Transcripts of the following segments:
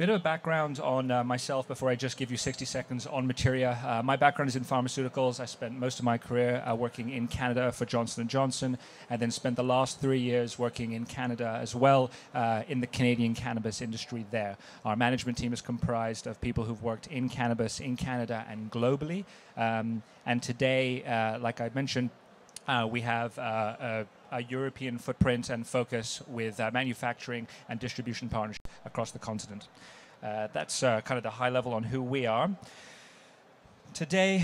bit of a background on myself before I just give you 60 seconds on materia. My background is in pharmaceuticals. I spent most of my career working in Canada for Johnson & Johnson, and then spent the last 3 years working in Canada as well in the Canadian cannabis industry there. Our management team is comprised of people who've worked in cannabis in Canada and globally. And today, like I mentioned, we have a European footprint and focus with manufacturing and distribution partnerships across the continent. That's kind of the high level on who we are. Today,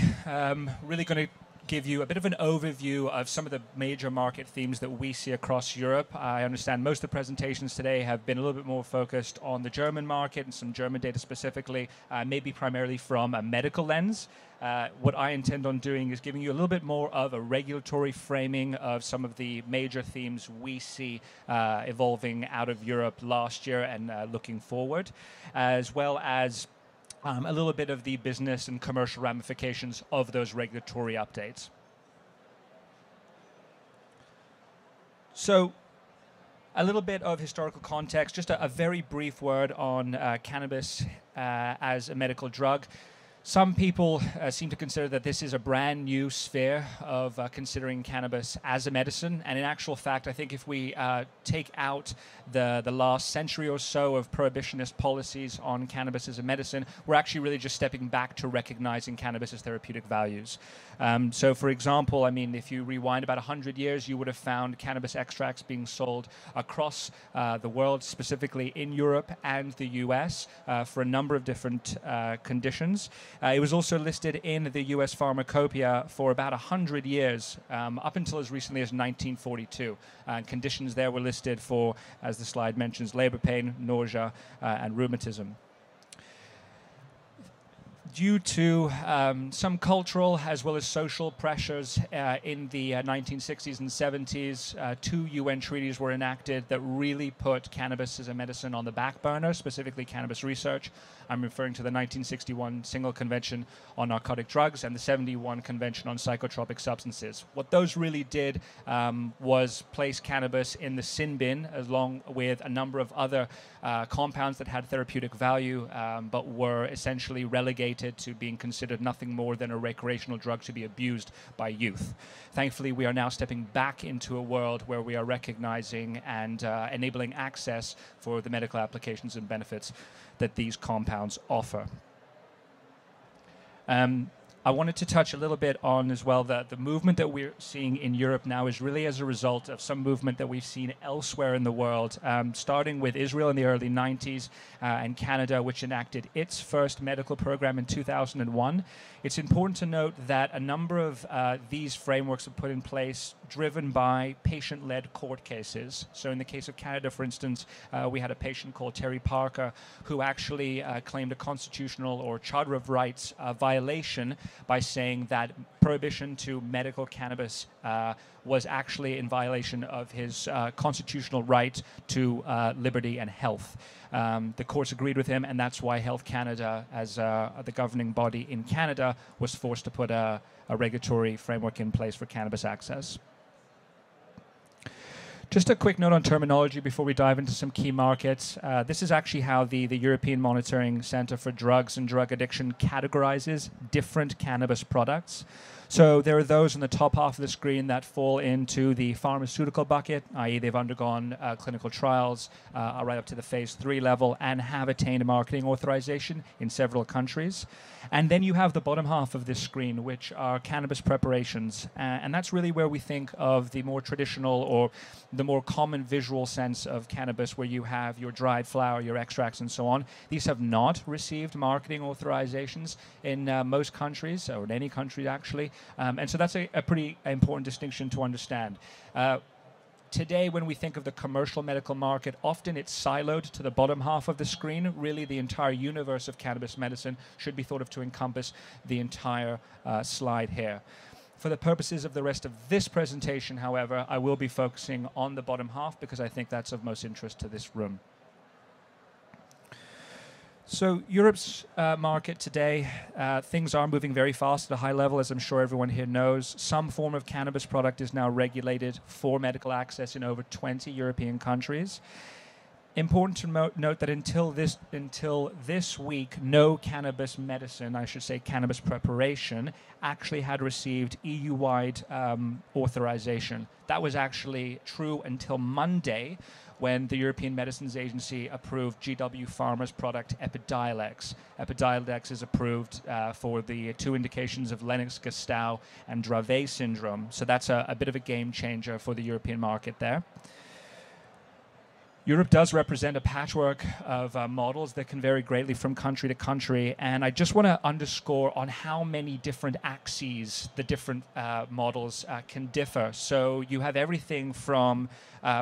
really going to give you a bit of an overview of some of the major market themes that we see across Europe. I understand most of the presentations today have been a little bit more focused on the German market and some German data specifically, maybe primarily from a medical lens. What I intend on doing is giving you a little bit more of a regulatory framing of some of the major themes we see evolving out of Europe last year and looking forward, as well as a little bit of the business and commercial ramifications of those regulatory updates. So, a little bit of historical context, just a very brief word on cannabis as a medical drug. Some people seem to consider that this is a brand new sphere of considering cannabis as a medicine. And in actual fact, I think if we take out the last century or so of prohibitionist policies on cannabis as a medicine, we're actually really just stepping back to recognizing cannabis as therapeutic values. So for example, I mean, if you rewind about 100 years, you would have found cannabis extracts being sold across the world, specifically in Europe and the US, for a number of different conditions. It was also listed in the US Pharmacopoeia for about 100 years, up until as recently as 1942. Conditions there were listed for, as the slide mentions, labor pain, nausea, and rheumatism. Due to some cultural as well as social pressures in the 1960s and 70s, 2 UN treaties were enacted that really put cannabis as a medicine on the back burner, specifically cannabis research. I'm referring to the 1961 Single Convention on Narcotic Drugs and the 71 Convention on Psychotropic Substances. What those really did was place cannabis in the sin bin along with a number of other compounds that had therapeutic value but were essentially relegated to being considered nothing more than a recreational drug to be abused by youth. Thankfully, we are now stepping back into a world where we are recognizing and enabling access for the medical applications and benefits that these compounds offer. I wanted to touch a little bit on as well that the movement that we're seeing in Europe now is really as a result of some movement that we've seen elsewhere in the world, starting with Israel in the early 90s and Canada, which enacted its first medical program in 2001. It's important to note that a number of these frameworks were put in place driven by patient-led court cases. So in the case of Canada, for instance, we had a patient called Terry Parker who actually claimed a constitutional or Charter of Rights violation by saying that prohibition to medical cannabis was actually in violation of his constitutional right to liberty and health. The courts agreed with him, and that's why Health Canada, as the governing body in Canada, was forced to put a regulatory framework in place for cannabis access. Just a quick note on terminology before we dive into some key markets. This is actually how the European Monitoring Center for Drugs and Drug Addiction categorizes different cannabis products. So there are those in the top half of the screen that fall into the pharmaceutical bucket, i.e. they've undergone clinical trials right up to the phase 3 level and have attained marketing authorization in several countries. And then you have the bottom half of this screen, which are cannabis preparations. And that's really where we think of the more traditional or the more common visual sense of cannabis, where you have your dried flower, your extracts, and so on. These have not received marketing authorizations in most countries, or in any country actually. And so that's a pretty important distinction to understand. Today, when we think of the commercial medical market, often it's siloed to the bottom half of the screen. Really, the entire universe of cannabis medicine should be thought of to encompass the entire slide here. For the purposes of the rest of this presentation, however, I will be focusing on the bottom half because I think that's of most interest to this room. So Europe's market today, things are moving very fast at a high level, as I'm sure everyone here knows. Some form of cannabis product is now regulated for medical access in over 20 European countries. Important to note that until this week, no cannabis medicine, I should say cannabis preparation, actually had received EU-wide authorization. That was actually true until Monday, when the European Medicines Agency approved GW Pharma's product Epidiolex. Epidiolex is approved for the two indications of Lennox-Gastaut and Dravet syndrome. So that's a bit of a game changer for the European market there. Europe does represent a patchwork of models that can vary greatly from country to country, and I just want to underscore on how many different axes the different models can differ. So you have everything from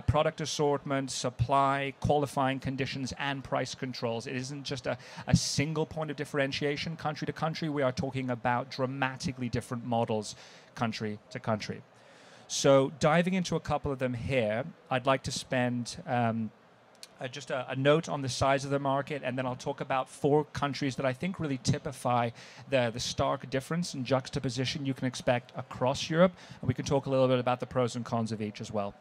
product assortment, supply, qualifying conditions, and price controls. It isn't just a single point of differentiation country to country. We are talking about dramatically different models country to country. So diving into a couple of them here, I'd like to spend just a note on the size of the market, and then I'll talk about 4 countries that I think really typify the stark difference and juxtaposition you can expect across Europe. And we can talk a little bit about the pros and cons of each as well.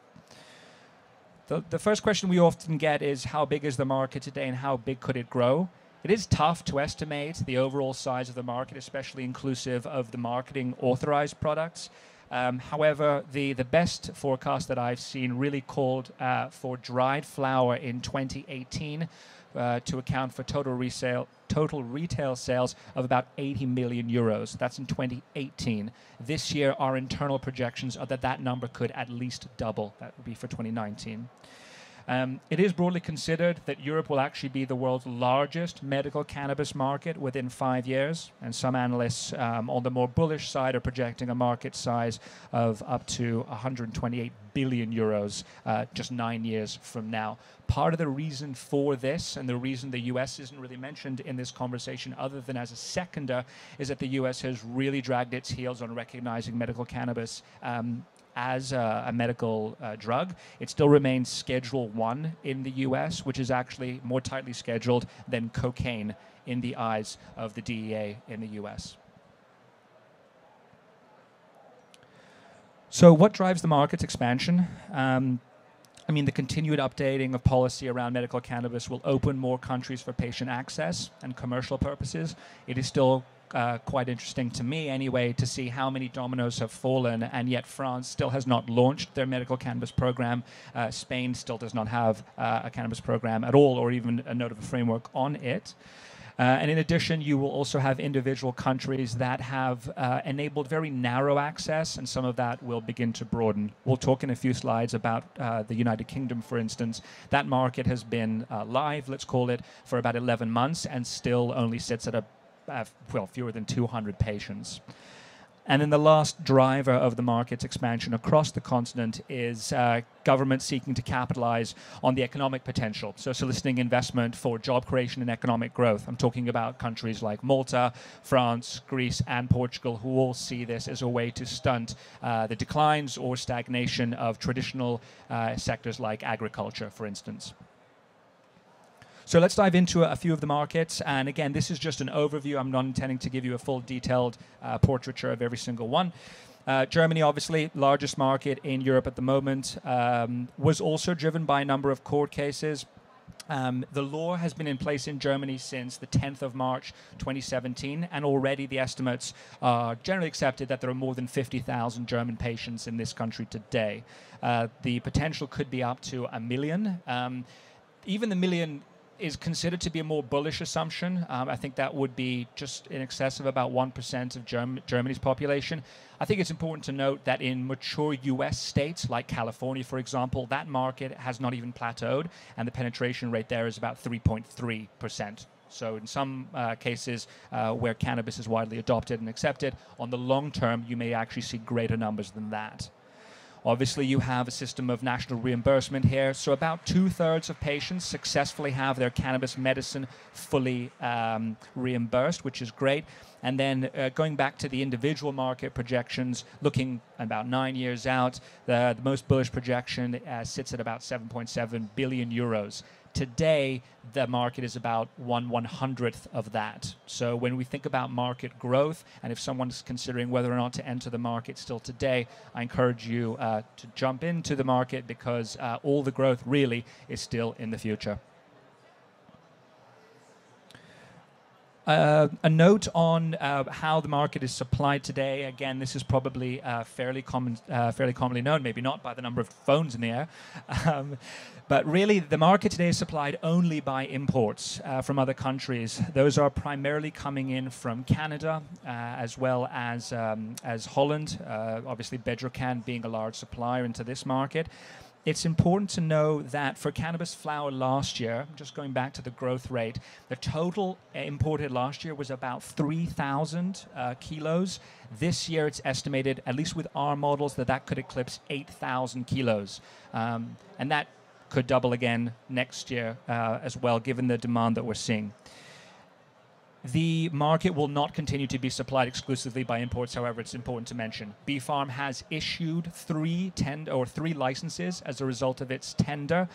The first question we often get is, how big is the market today and how big could it grow? It is tough to estimate the overall size of the market, especially inclusive of the marketing authorized products. However, the best forecast that I've seen really called for dried flower in 2018 to account for total retail sales of about 80 million euros. That's in 2018. This year, our internal projections are that that number could at least double. That would be for 2019. It is broadly considered that Europe will actually be the world's largest medical cannabis market within 5 years, and some analysts on the more bullish side are projecting a market size of up to 128 billion euros just 9 years from now. Part of the reason for this, and the reason the US isn't really mentioned in this conversation other than as a seconder, is that the US has really dragged its heels on recognizing medical cannabis as a medical drug. It still remains Schedule 1 in the US, which is actually more tightly scheduled than cocaine in the eyes of the DEA in the US. So what drives the market's expansion? I mean, the continued updating of policy around medical cannabis will open more countries for patient access and commercial purposes. It is still quite interesting to me anyway to see how many dominoes have fallen, and yet France still has not launched their medical cannabis program. Spain still does not have a cannabis program at all, or even a note of a framework on it. And in addition, you will also have individual countries that have enabled very narrow access, and some of that will begin to broaden. We'll talk in a few slides about the United Kingdom, for instance. That market has been live, let's call it, for about 11 months and still only sits at fewer than 200 patients. And then the last driver of the market's expansion across the continent is governments seeking to capitalize on the economic potential, so soliciting investment for job creation and economic growth. I'm talking about countries like Malta, France, Greece, and Portugal, who all see this as a way to stunt the declines or stagnation of traditional sectors like agriculture, for instance. So let's dive into a few of the markets. And again, this is just an overview. I'm not intending to give you a full detailed portraiture of every single one. Germany, obviously, largest market in Europe at the moment, was also driven by a number of court cases. The law has been in place in Germany since the 10th of March 2017, and already the estimates are generally accepted that there are more than 50,000 German patients in this country today. The potential could be up to 1 million. Even the million is considered to be a more bullish assumption. I think that would be just in excess of about 1% of Germany's population. I think it's important to note that in mature US states like California, for example, that market has not even plateaued, and the penetration rate there is about 3.3%. So in some cases where cannabis is widely adopted and accepted, on the long term, you may actually see greater numbers than that. Obviously, you have a system of national reimbursement here. So about 2/3 of patients successfully have their cannabis medicine fully reimbursed, which is great. And then going back to the individual market projections, looking about 9 years out, the most bullish projection sits at about 7.7 billion euros. Today, the market is about 1/100th of that. So when we think about market growth, and if someone's considering whether or not to enter the market still today, I encourage you to jump into the market, because all the growth really is still in the future. A note on how the market is supplied today. Again, this is probably fairly commonly known, maybe not by the number of phones in the air, but really the market today is supplied only by imports from other countries. Those are primarily coming in from Canada, as well as Holland, obviously Bedrocan being a large supplier into this market. It's important to know that for cannabis flower last year, just going back to the growth rate, the total imported last year was about 3,000 kilos. This year it's estimated, at least with our models, that could eclipse 8,000 kilos. And that could double again next year as well, given the demand that we're seeing. The market will not continue to be supplied exclusively by imports, however, it's important to mention. BfArM has issued three licenses as a result of its tender.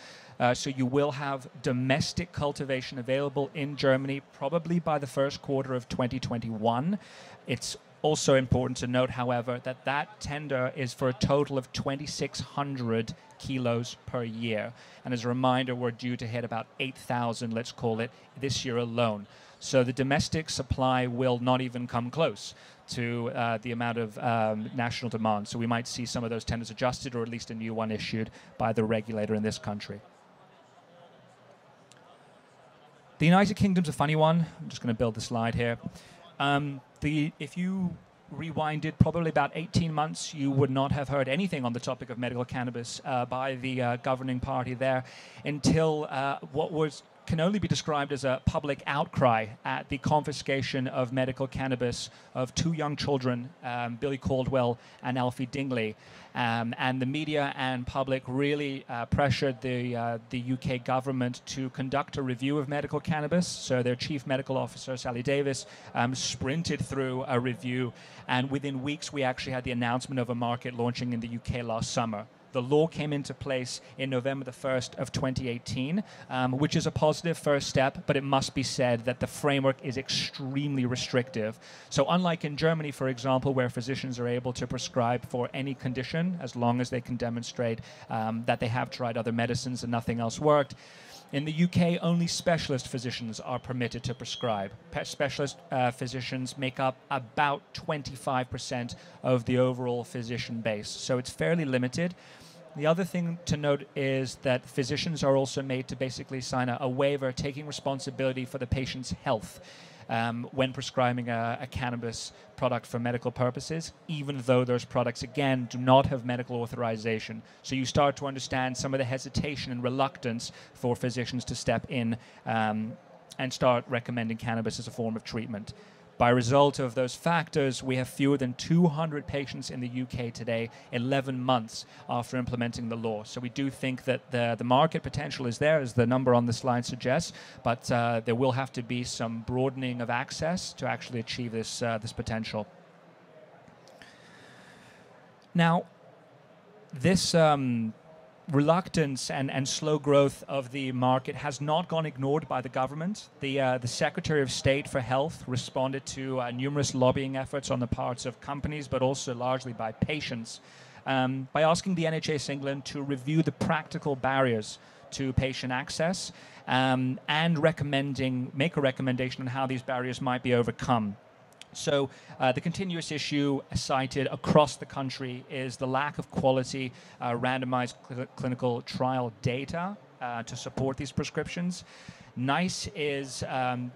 So you will have domestic cultivation available in Germany probably by the first quarter of 2021. It's also important to note, however, that tender is for a total of 2,600 kilos per year. And as a reminder, we're due to hit about 8,000, let's call it, this year alone. So the domestic supply will not even come close to the amount of national demand. So we might see some of those tenders adjusted, or at least a new one issued by the regulator in this country. The United Kingdom's a funny one. I'm just going to build the slide here. If you rewinded probably about 18 months, you would not have heard anything on the topic of medical cannabis by the governing party there until what can only be described as a public outcry at the confiscation of medical cannabis of two young children, Billy Caldwell and Alfie Dingley. And the media and public really pressured the UK government to conduct a review of medical cannabis. So their chief medical officer, Sally Davis, sprinted through a review. And within weeks, we actually had the announcement of a market launching in the UK last summer. The law came into place in November the 1st of 2018, which is a positive first step, but it must be said that the framework is extremely restrictive. So unlike in Germany, for example, where physicians are able to prescribe for any condition as long as they can demonstrate that they have tried other medicines and nothing else worked, in the UK, only specialist physicians are permitted to prescribe. Specialist physicians make up about 25% of the overall physician base, so it's fairly limited. The other thing to note is that physicians are also made to basically sign a waiver taking responsibility for the patient's health when prescribing a cannabis product for medical purposes, even though those products, again, do not have medical authorization. So you start to understand some of the hesitation and reluctance for physicians to step in and start recommending cannabis as a form of treatment. By result of those factors, we have fewer than 200 patients in the UK today, 11 months after implementing the law. So we do think that the market potential is there, as the number on the slide suggests, but there will have to be some broadening of access to actually achieve this potential. Now, this reluctance and slow growth of the market has not gone ignored by the government. The Secretary of State for Health responded to numerous lobbying efforts on the parts of companies, but also largely by patients, by asking the NHS England to review the practical barriers to patient access and make a recommendation on how these barriers might be overcome. So the continuous issue cited across the country is the lack of quality randomized clinical trial data to support these prescriptions. NICE is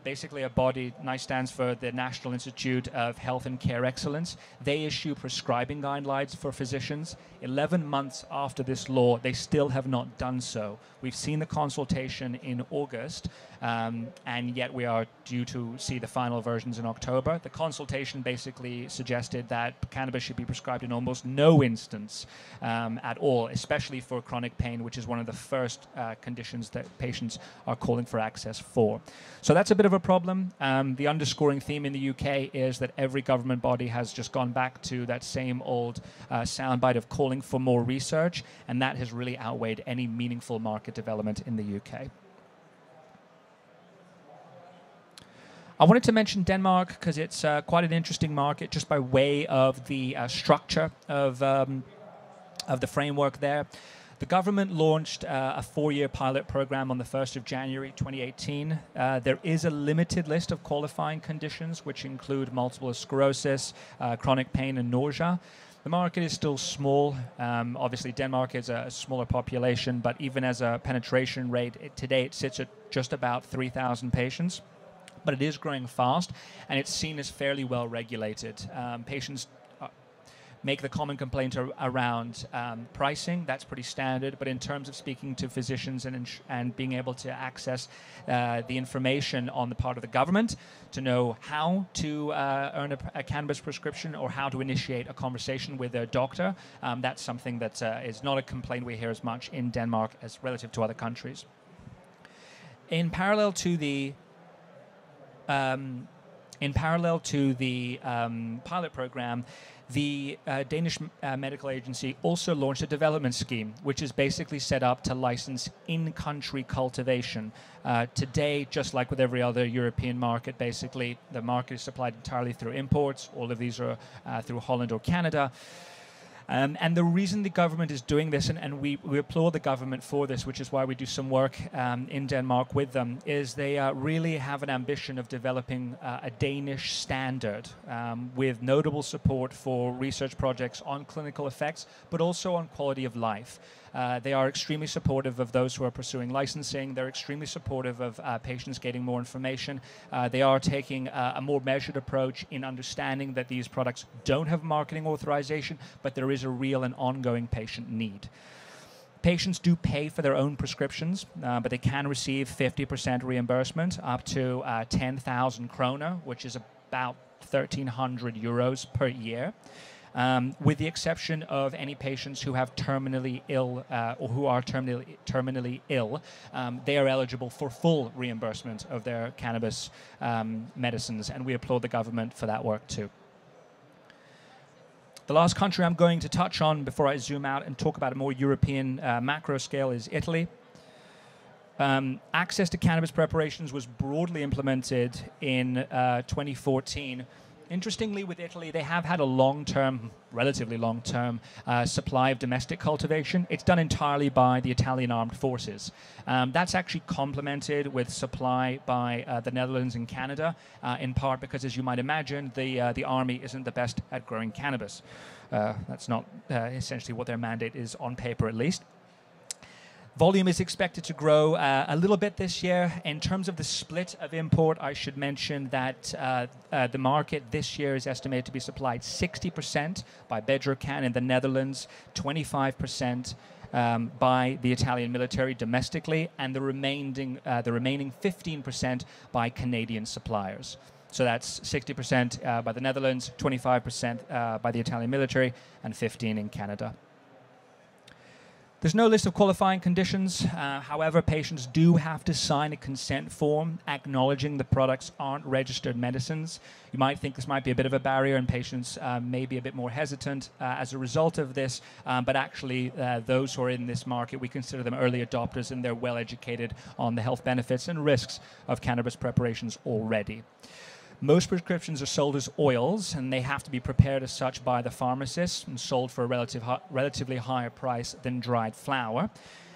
basically a body. NICE stands for the National Institute of Health and Care Excellence. They issue prescribing guidelines for physicians. 11 months after this law, they still have not done so. We've seen the consultation in August, and yet we are due to see the final versions in October. The consultation basically suggested that cannabis should be prescribed in almost no instance at all, especially for chronic pain, which is one of the first conditions that patients are calling for access for. So that's a bit of a problem. The underscoring theme in the UK is that every government body has just gone back to that same old soundbite of calling for more research, and that has really outweighed any meaningful market development in the UK. I wanted to mention Denmark because it's quite an interesting market just by way of the structure of the framework there. The government launched a 4-year pilot program on the 1st of January 2018. There is a limited list of qualifying conditions, which include multiple sclerosis, chronic pain, and nausea. The market is still small. Obviously, Denmark is a smaller population, but even as a penetration rate, today it sits at just about 3,000 patients. But it is growing fast, and it's seen as fairly well regulated. Patients make the common complaint around pricing. That's pretty standard. But in terms of speaking to physicians and being able to access the information on the part of the government to know how to earn a cannabis prescription or how to initiate a conversation with a doctor, that's something that is not a complaint we hear as much in Denmark as relative to other countries. In parallel to the pilot program, the Danish medical agency also launched a development scheme, which is basically set up to license in-country cultivation. Today, just like with every other European market, basically the market is supplied entirely through imports. All of these are through Holland or Canada. And the reason the government is doing this, and we applaud the government for this, which is why we do some work in Denmark with them, is they really have an ambition of developing a Danish standard with notable support for research projects on clinical effects, but also on quality of life. They are extremely supportive of those who are pursuing licensing. They're extremely supportive of patients getting more information. They are taking a more measured approach in understanding that these products don't have marketing authorization, but there is a real and ongoing patient need. Patients do pay for their own prescriptions, but they can receive 50% reimbursement up to 10,000 kroner, which is about 1,300 euros per year. With the exception of any patients who have terminally ill or who are terminally ill, they are eligible for full reimbursement of their cannabis medicines, and we applaud the government for that work too. The last country I'm going to touch on before I zoom out and talk about a more European macro scale is Italy. Access to cannabis preparations was broadly implemented in 2014. Interestingly, with Italy, they have had a relatively long-term supply of domestic cultivation. It's done entirely by the Italian armed forces. That's actually complemented with supply by the Netherlands and Canada, in part because, as you might imagine, the army isn't the best at growing cannabis. That's not essentially what their mandate is on paper, at least. Volume is expected to grow a little bit this year. In terms of the split of import, I should mention that the market this year is estimated to be supplied 60% by Bedrocan in the Netherlands, 25% by the Italian military domestically, and the remaining 15% by Canadian suppliers. So that's 60% by the Netherlands, 25% by the Italian military, and 15% in Canada. There's no list of qualifying conditions. However, patients do have to sign a consent form acknowledging the products aren't registered medicines. You might think this might be a bit of a barrier and patients may be a bit more hesitant as a result of this, but actually those who are in this market, we consider them early adopters and they're well educated on the health benefits and risks of cannabis preparations already. Most prescriptions are sold as oils, and they have to be prepared as such by the pharmacists and sold for a relatively higher price than dried flower.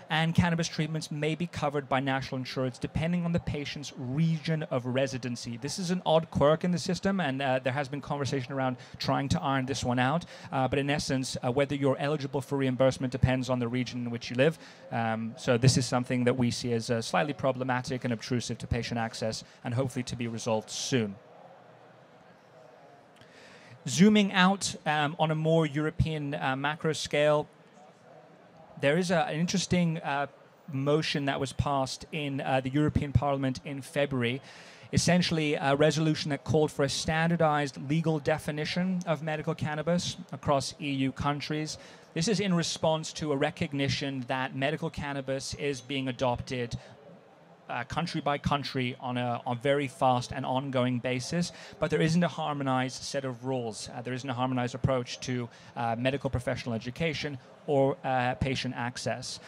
And cannabis treatments may be covered by national insurance depending on the patient's region of residency. This is an odd quirk in the system, and there has been conversation around trying to iron this one out. But in essence, whether you're eligible for reimbursement depends on the region in which you live. So this is something that we see as slightly problematic and obtrusive to patient access, and hopefully to be resolved soon. Zooming out on a more European macro scale, there is an interesting motion that was passed in the European Parliament in February, essentially a resolution that called for a standardized legal definition of medical cannabis across EU countries. This is in response to a recognition that medical cannabis is being adopted country by country on a very fast and ongoing basis, but there isn't a harmonized set of rules. There isn't a harmonized approach to medical professional education or patient access.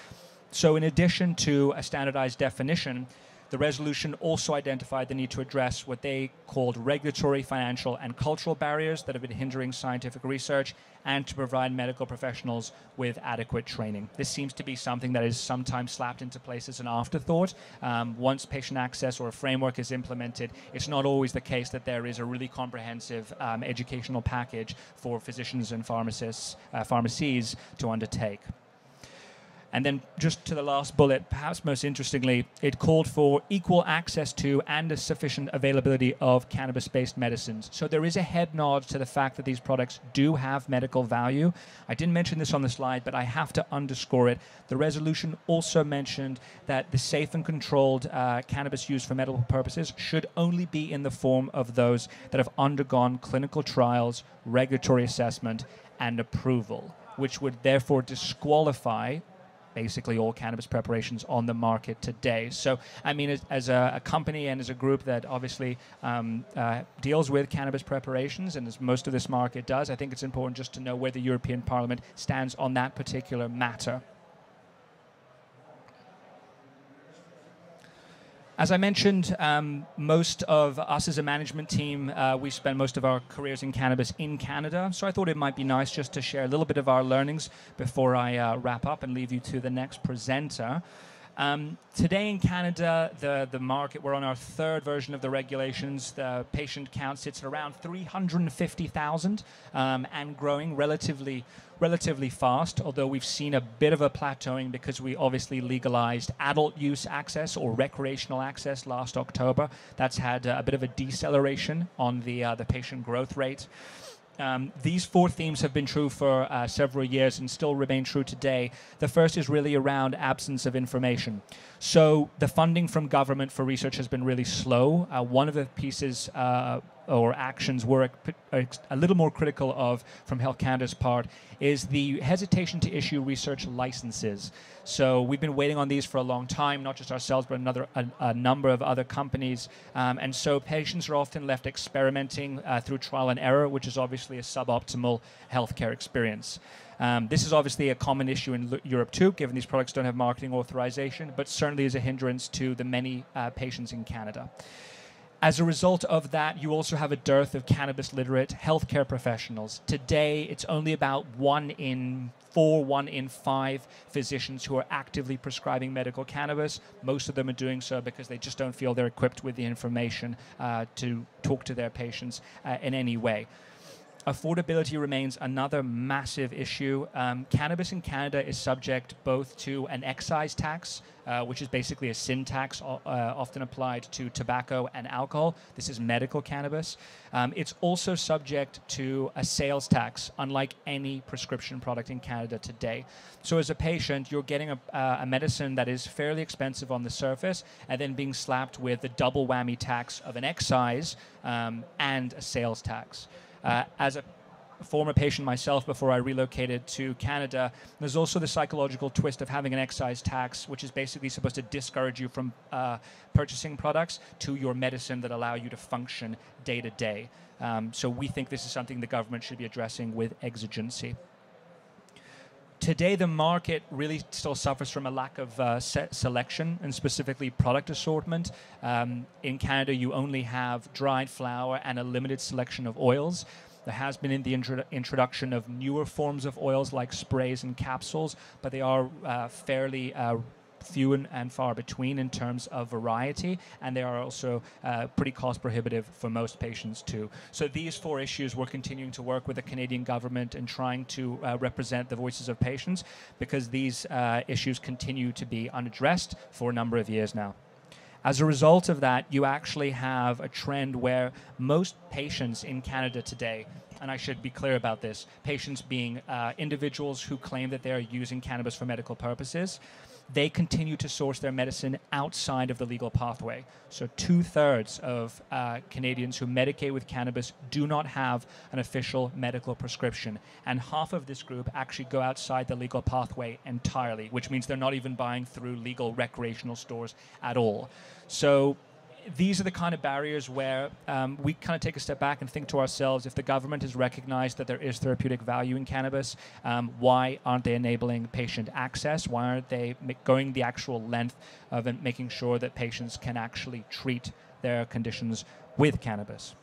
So in addition to a standardized definition, The resolution also identified the need to address what they called regulatory, financial, and cultural barriers that have been hindering scientific research, and to provide medical professionals with adequate training. This seems to be something that is sometimes slapped into place as an afterthought. Once patient access or a framework is implemented, it's not always the case that there is a really comprehensive educational package for physicians and pharmacists, pharmacies to undertake. And then just to the last bullet, perhaps most interestingly, it called for equal access to and a sufficient availability of cannabis-based medicines. So there is a head nod to the fact that these products do have medical value. I didn't mention this on the slide, but I have to underscore it. The resolution also mentioned that the safe and controlled cannabis used for medical purposes should only be in the form of those that have undergone clinical trials, regulatory assessment, and approval, which would therefore disqualify basically all cannabis preparations on the market today. So, I mean, as a company and as a group that obviously deals with cannabis preparations, and as most of this market does, I think it's important just to know where the European Parliament stands on that particular matter. As I mentioned, most of us as a management team, we spent most of our careers in cannabis in Canada, so I thought it might be nice just to share a little bit of our learnings before I wrap up and leave you to the next presenter. Today in Canada, the market, we're on our third version of the regulations. The patient count sits at around 350,000 and growing relatively fast, although we've seen a bit of a plateauing because we obviously legalized adult use access or recreational access last October. That's had a bit of a deceleration on the patient growth rate. These four themes have been true for several years and still remain true today. The first is really around absence of information. So the funding from government for research has been really slow. One of the pieces or actions we're a little more critical of from Health Canada's part is the hesitation to issue research licenses. So we've been waiting on these for a long time, not just ourselves, but a number of other companies. And so patients are often left experimenting through trial and error, which is obviously a suboptimal healthcare experience. This is obviously a common issue in Europe too, given these products don't have marketing authorization, but certainly is a hindrance to the many patients in Canada. As a result of that, you also have a dearth of cannabis literate healthcare professionals. Today, it's only about 1 in 4, 1 in 5 physicians who are actively prescribing medical cannabis. Most of them are doing so because they just don't feel they're equipped with the information to talk to their patients in any way. Affordability remains another massive issue. Cannabis in Canada is subject both to an excise tax, which is basically a sin tax often applied to tobacco and alcohol. This is medical cannabis. It's also subject to a sales tax, unlike any prescription product in Canada today. So as a patient, you're getting a medicine that is fairly expensive on the surface and then being slapped with the double whammy tax of an excise and a sales tax. As a former patient myself before I relocated to Canada, there's also the psychological twist of having an excise tax, which is basically supposed to discourage you from purchasing products to your medicine that allow you to function day to day. So we think this is something the government should be addressing with exigency. Today, the market really still suffers from a lack of selection and specifically product assortment. In Canada, you only have dried flower and a limited selection of oils. There has been the introduction of newer forms of oils like sprays and capsules, but they are fairly few and far between in terms of variety, and they are also pretty cost prohibitive for most patients too. So these four issues, we're continuing to work with the Canadian government and trying to represent the voices of patients, because these issues continue to be unaddressed for a number of years now. As a result of that, you actually have a trend where most patients in Canada today, and I should be clear about this, patients being individuals who claim that they are using cannabis for medical purposes, they continue to source their medicine outside of the legal pathway. So 2/3 of Canadians who medicate with cannabis do not have an official medical prescription. And half of this group actually go outside the legal pathway entirely, which means they're not even buying through legal recreational stores at all. So these are the kind of barriers where we kind of take a step back and think to ourselves, if the government has recognized that there is therapeutic value in cannabis, why aren't they enabling patient access? Why aren't they going the actual length of making sure that patients can actually treat their conditions with cannabis?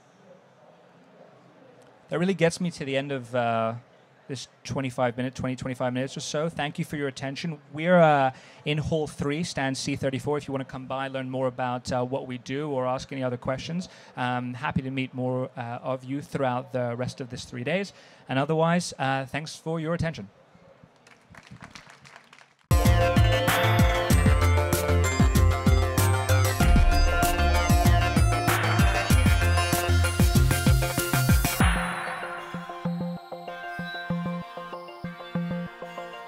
That really gets me to the end of this 25 minutes or so. Thank you for your attention. We're in Hall 3, stand C34. If you want to come by, learn more about what we do or ask any other questions, happy to meet more of you throughout the rest of this 3 days. And otherwise, thanks for your attention.